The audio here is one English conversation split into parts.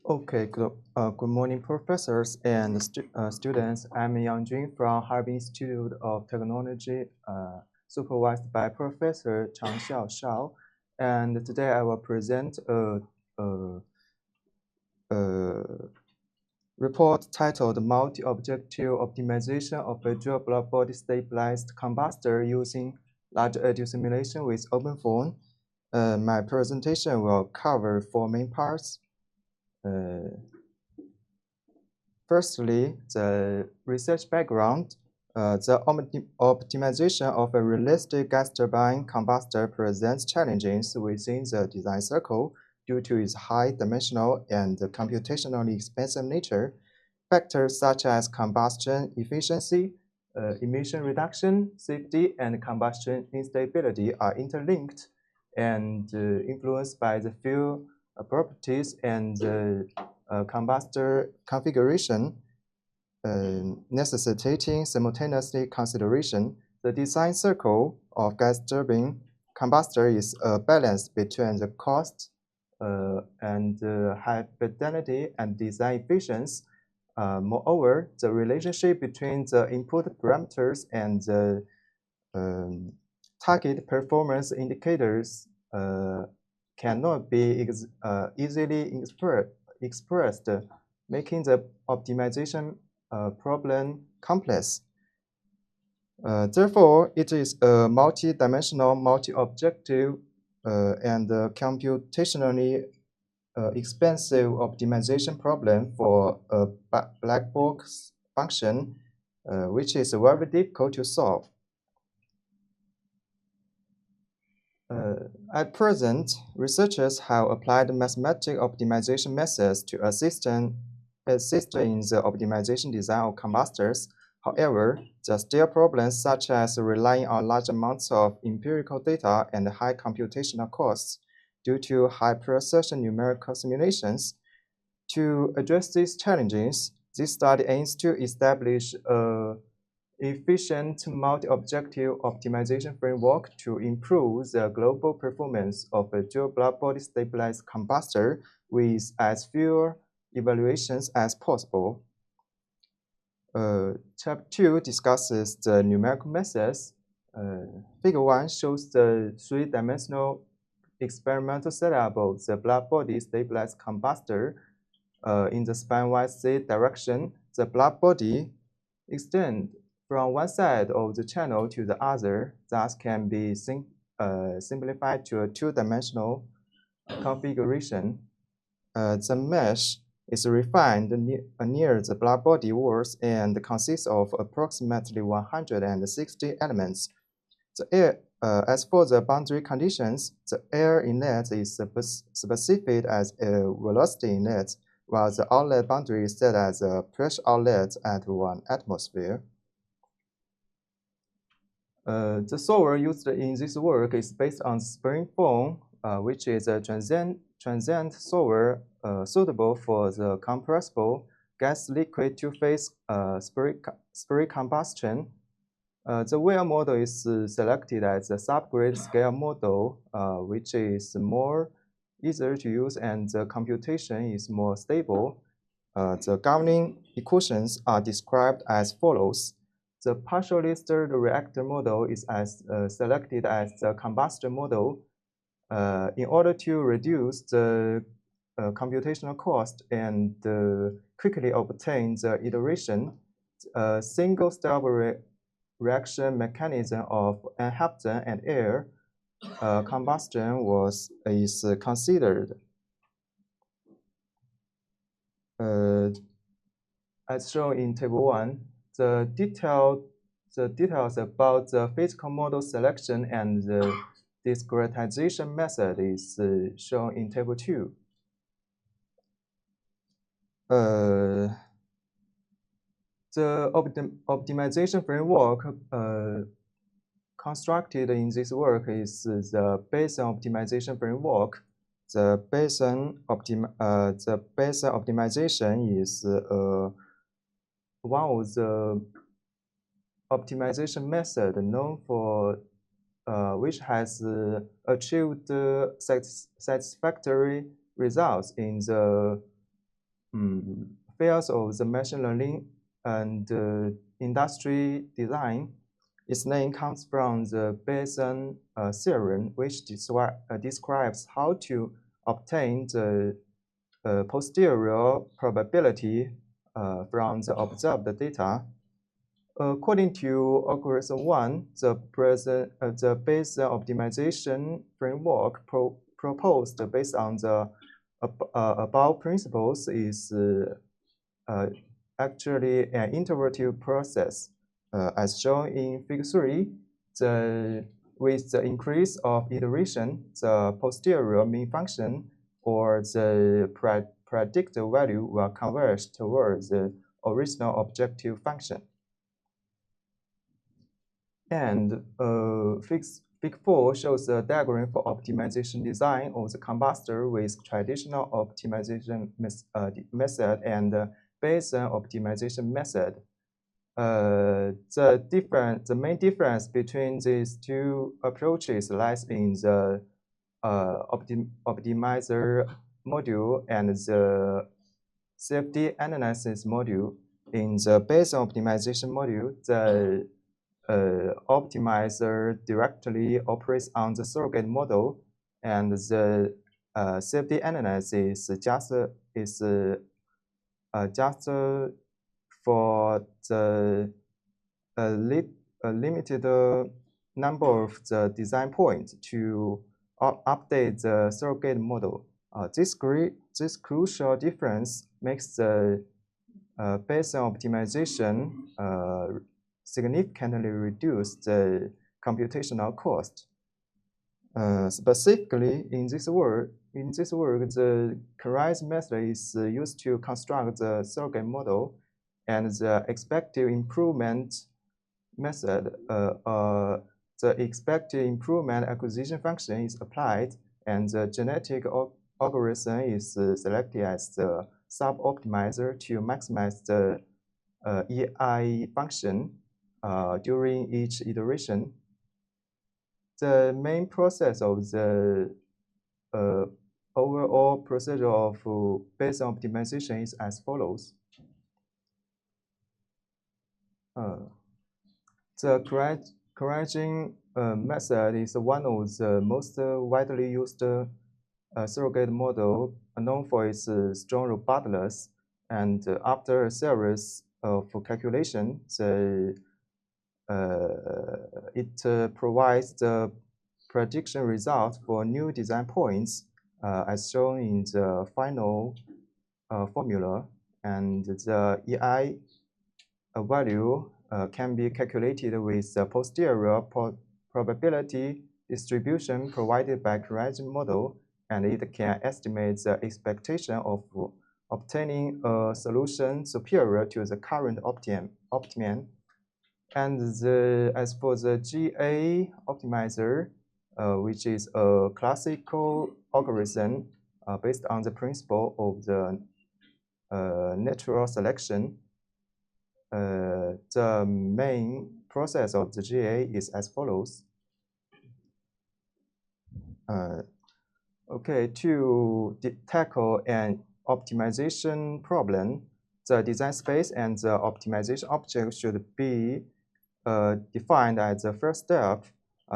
Okay, good morning, professors and students. I'm Yang Jun from Harbin Institute of Technology, supervised by Professor Changxiao Shao. And today I will present a report titled Multi-Objective Optimization of a Dual Block Body Stabilized Combustor Using Large Eddy Simulation with OpenFOAM. My presentation will cover four main parts. Firstly, the research background. The optimization of a realistic gas turbine combustor presents challenges within the design cycle due to its high dimensional and computationally expensive nature. Factors such as combustion efficiency, emission reduction, safety, and combustion instability are interlinked and influenced by the fuel properties and combustor configuration, necessitating simultaneously consideration. The design cycle of gas turbine combustor is a balance between the cost and high fidelity and design efficiency. Moreover, the relationship between the input parameters and the target performance indicators cannot be easily expressed, making the optimization problem complex. Therefore, it is a multi-dimensional, multi-objective, and computationally expensive optimization problem for a black box function, which is very difficult to solve. At present, researchers have applied mathematical optimization methods to assist in the optimization design of combustors. However, there are still problems such as relying on large amounts of empirical data and high computational costs due to high precision numerical simulations. To address these challenges, this study aims to establish a efficient multi-objective optimization framework to improve the global performance of a dual block body stabilized combustor with as few evaluations as possible. Chapter 2 discusses the numerical methods. Figure 1 shows the three-dimensional experimental setup of the block body stabilized combustor. In the span-wise Z direction, the block body extends from one side of the channel to the other, thus can be simplified to a two-dimensional configuration. The mesh is refined near the block body walls and consists of approximately 160 elements. As for the boundary conditions, the air inlet is specified as a velocity inlet, while the outlet boundary is set as a pressure outlet at 1 atmosphere. The solver used in this work is based on spring foam, which is a transient solver suitable for the compressible gas-liquid two-phase spray combustion. The well model is selected as a subgrade scale model, which is more easier to use and the computation is more stable. The governing equations are described as follows. The partially stirred reactor model is selected as the combustion model in order to reduce the computational cost and quickly obtain the iteration. A single-step reaction mechanism of Hampton and air combustion is considered. As shown in Table 1, the details about the physical model selection and the discretization method is shown in Table 2. The optimization framework constructed in this work is the Bayesian optimization framework. The Bayesian optimization is one of the optimization method known for which has achieved satisfactory results in the fields of the machine learning and industry design. Its name comes from the Bayesian theorem, which describes how to obtain the posterior probability from the observed data. According to algorithm 1, the Bayesian optimization framework proposed based on the above principles is actually an iterative process. As shown in Figure 3, with the increase of iteration, the posterior mean function or the predicted value will converge towards the original objective function. And Figure 4 shows a diagram for optimization design of the combustor with traditional optimization method and Bayesian optimization method. The main difference between these two approaches lies in the optimizer module and the safety analysis module. In the Bayesian optimization module, the optimizer directly operates on the surrogate model, and the safety analysis just for the limited number of the design points to update the surrogate model. This crucial difference makes the Bayesian optimization significantly reduce the computational cost. Specifically, in this work, the Karai's method is used to construct the surrogate model, and the expected improvement method, the expected improvement acquisition function is applied, and the genetic algorithm is selected as the sub-optimizer to maximize the EI function during each iteration. The main process of the overall procedure of Bayesian optimization is as follows. The Karai's method is one of the most widely used surrogate model, known for its strong robustness. And after a series of calculations, it provides the prediction result for new design points, as shown in the final formula. And the EI value can be calculated with the posterior probability distribution provided by Karai's model, and it can estimate the expectation of obtaining a solution superior to the current optimum. And as for the GA optimizer, which is a classical algorithm based on the principle of the natural selection, the main process of the GA is as follows. To tackle an optimization problem, the design space and the optimization object should be defined as the first step.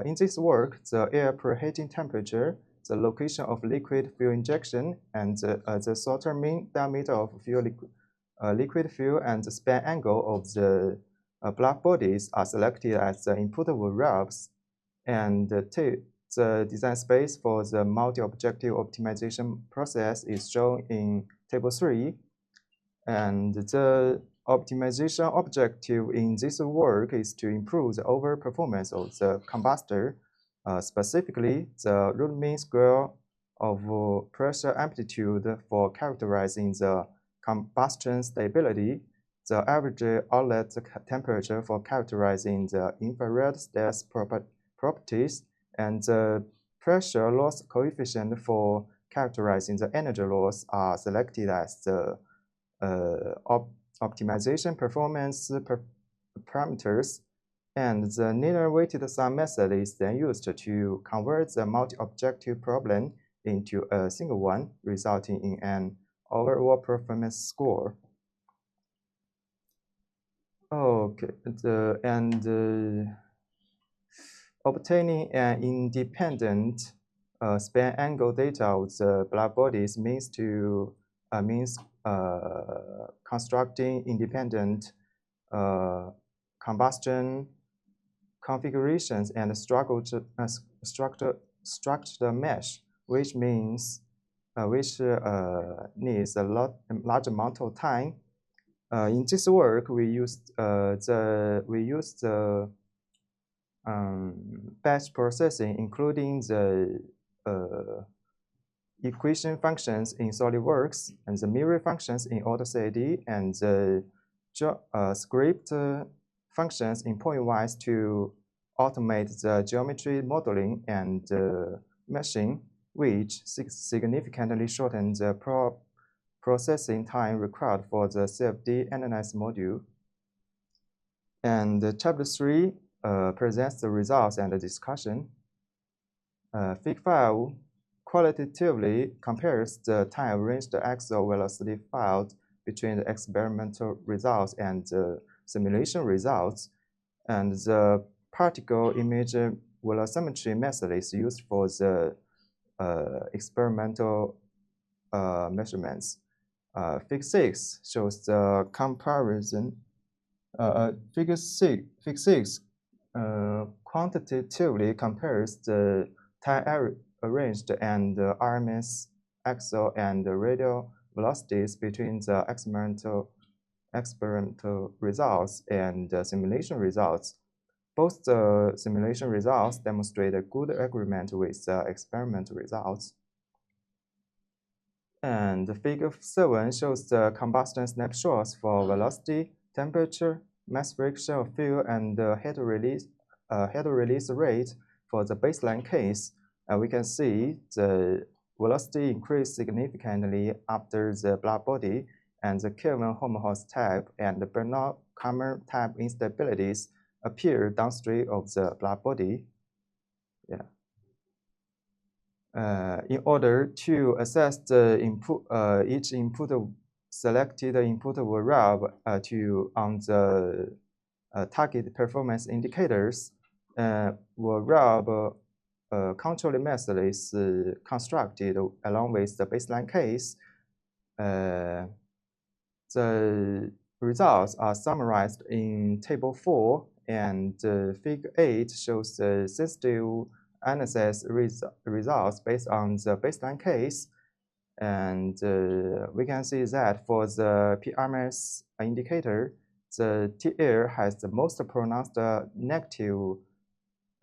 In this work, the air preheating temperature, the location of liquid fuel injection, and the total mean diameter of liquid fuel and the span angle of the bluff bodies are selected as the input variables, and the design space for the multi-objective optimization process is shown in Table 3. And the optimization objective in this work is to improve the overall performance of the combustor, specifically the root mean square of pressure amplitude for characterizing the combustion stability, the average outlet temperature for characterizing the infrared stress properties, and the pressure loss coefficient for characterizing the energy loss are selected as the optimization performance parameters. And the linear weighted sum method is then used to convert the multi-objective problem into a single one, resulting in an overall performance score. Okay, obtaining an independent span angle data of the black bodies means constructing independent combustion configurations and structured mesh, which needs a large amount of time. In this work, we used the batch processing, including the equation functions in SolidWorks and the mirror functions in AutoCAD and the script functions in PointWise to automate the geometry modeling and meshing, which significantly shortens the processing time required for the CFD analysis module. And chapter 3 presents the results and the discussion. Fig 5 qualitatively compares the time ranged axial velocity found between the experimental results and the simulation results, and the particle image velocimetry method is used for the experimental measurements. Fig 6 shows the comparison. Fig 6 quantitatively compares the time arranged and RMS axial and radial velocities between the experimental results and simulation results. Both the simulation results demonstrate a good agreement with the experimental results. And Figure 7 shows the combustion snapshots for velocity, temperature, mass friction of fuel, and head release rate for the baseline case. We can see the velocity increased significantly after the black body, and the Kelvin-Helmholtz type and the Bernard-Kammer type instabilities appear downstream of the black body. Yeah. In order to assess the each selected input variable on the target performance indicators, variable control method is constructed along with the baseline case. The results are summarized in Table 4, and Figure 8 shows the sensitive analysis results based on the baseline case. And we can see that for the PRMS indicator, the TL has the most pronounced negative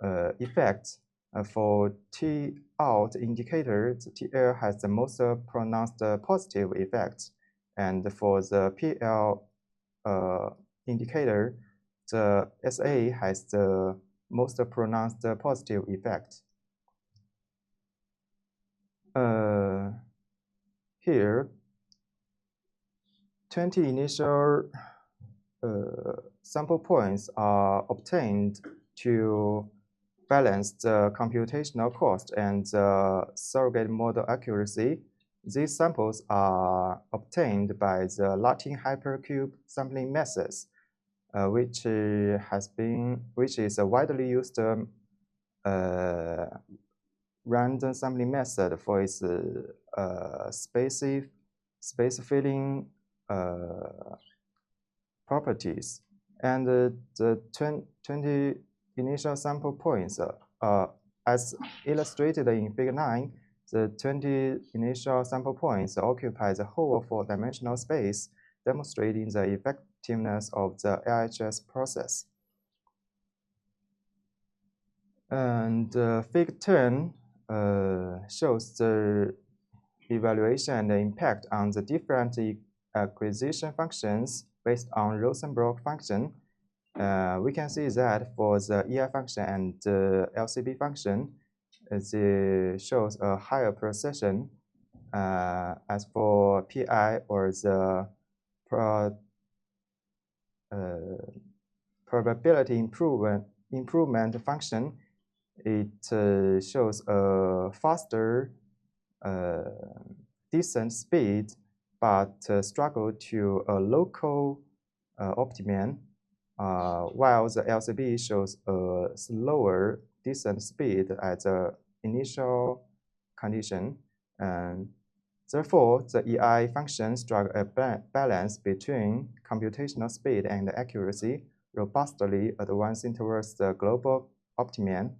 effect. For T out indicator, the TL has the most pronounced positive effect. And for the PL indicator, the SA has the most pronounced positive effect. Here, 20 initial sample points are obtained to balance the computational cost and the surrogate model accuracy. These samples are obtained by the Latin hypercube sampling methods, which is a widely used random sampling method for its space filling properties. And the 20 initial sample points, as illustrated in Figure 9, the 20 initial sample points occupy the whole four-dimensional space, demonstrating the effectiveness of the LHS process. And Figure 10 shows the evaluation and the impact on the different acquisition functions based on Rosenberg function. We can see that for the EI function and the LCB function, it shows a higher precision. As for PI or the probability improvement function, it shows a faster descent speed but struggle to a local optimum, while the LCB shows a slower descent speed at the initial condition. And therefore, the EI function strikes a balance between computational speed and accuracy, robustly advancing towards the global optimum.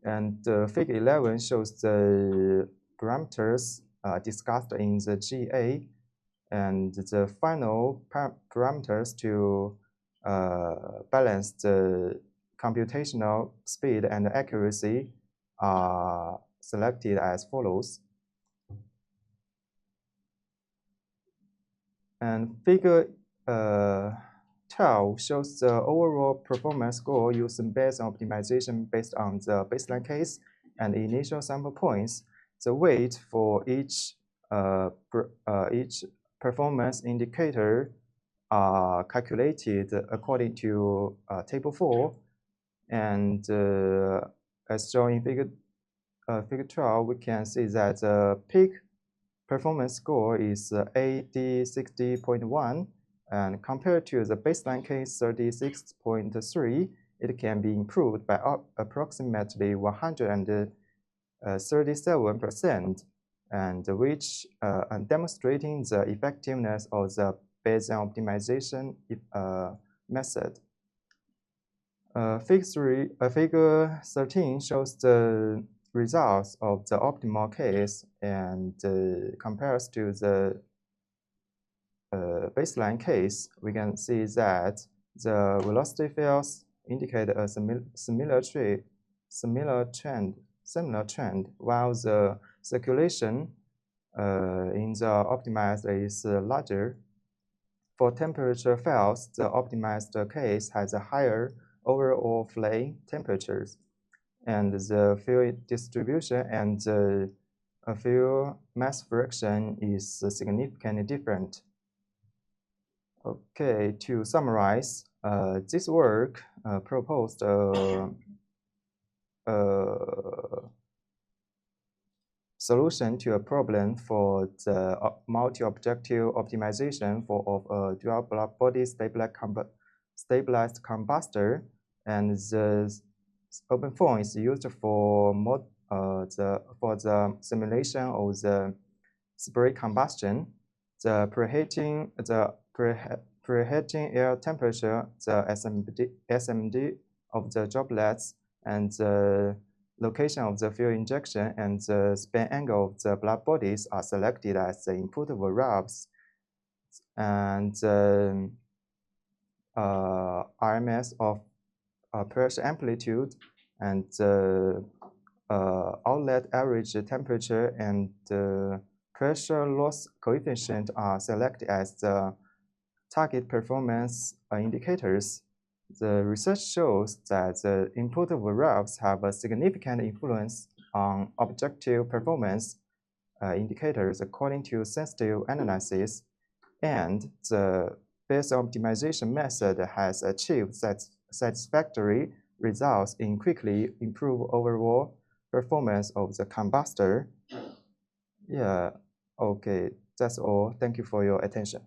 And Figure 11 shows the parameters discussed in the GA and the final parameters to balance the computational speed and accuracy are selected as follows. And Figure 12 shows the overall performance score using Bayesian optimization based on the baseline case and initial sample points. The weight for each performance indicator are calculated according to Table 4. And as shown in Figure 12, we can see that the peak performance score is 8060.1, and compared to the baseline case 36.3, it can be improved by approximately 137%, and which demonstrating the effectiveness of the Bayesian optimization method. Figure 13 shows the results of the optimal case and compares to the baseline case. We can see that the velocity fields indicate a similar trend, while the circulation in the optimized is larger. For temperature fields, the optimized case has a higher overall flame temperatures, and the fuel distribution and the fuel mass fraction is significantly different. Okay, to summarize, this work proposed a solution to a problem for the multi-objective optimization of a dual block body stabilized combustor, and the OpenFOAM is used for the simulation of the spray combustion, the preheating air temperature, the SMD of the droplets, and the location of the fuel injection and the span angle of the block bodies are selected as the input variables, and the RMS of pressure amplitude and the outlet average temperature and the pressure loss coefficient are selected as the target performance indicators. The research shows that the input variables have a significant influence on objective performance indicators according to sensitive analysis, and the Bayesian optimization method has achieved satisfactory results in quickly improve overall performance of the combustor. Yeah, okay, that's all. Thank you for your attention.